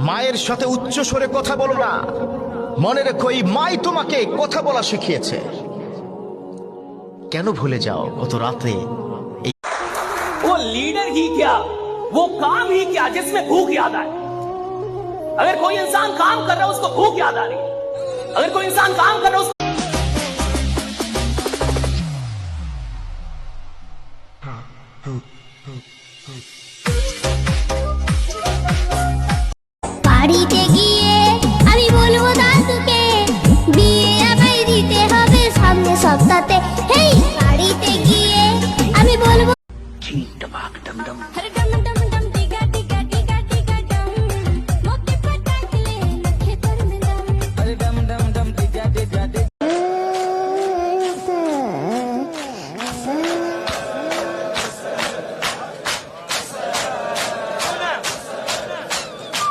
মায়ের সাথে উচ্চ স্বরে কথা বলো না। মনে রেখো এই মাই তোমাকে কথা বলা শিখিয়েছে। কেন ভুলে যাও গত রাতে वो लीडर ही क्या, वो काम ही क्या जिसमें भूख याद आए। अगर कोई इंसान काम कर रहा है उसको भूख याद आ रही है। अगर कोई इंसान काम कर रहा है বাড়িতে গিয়ে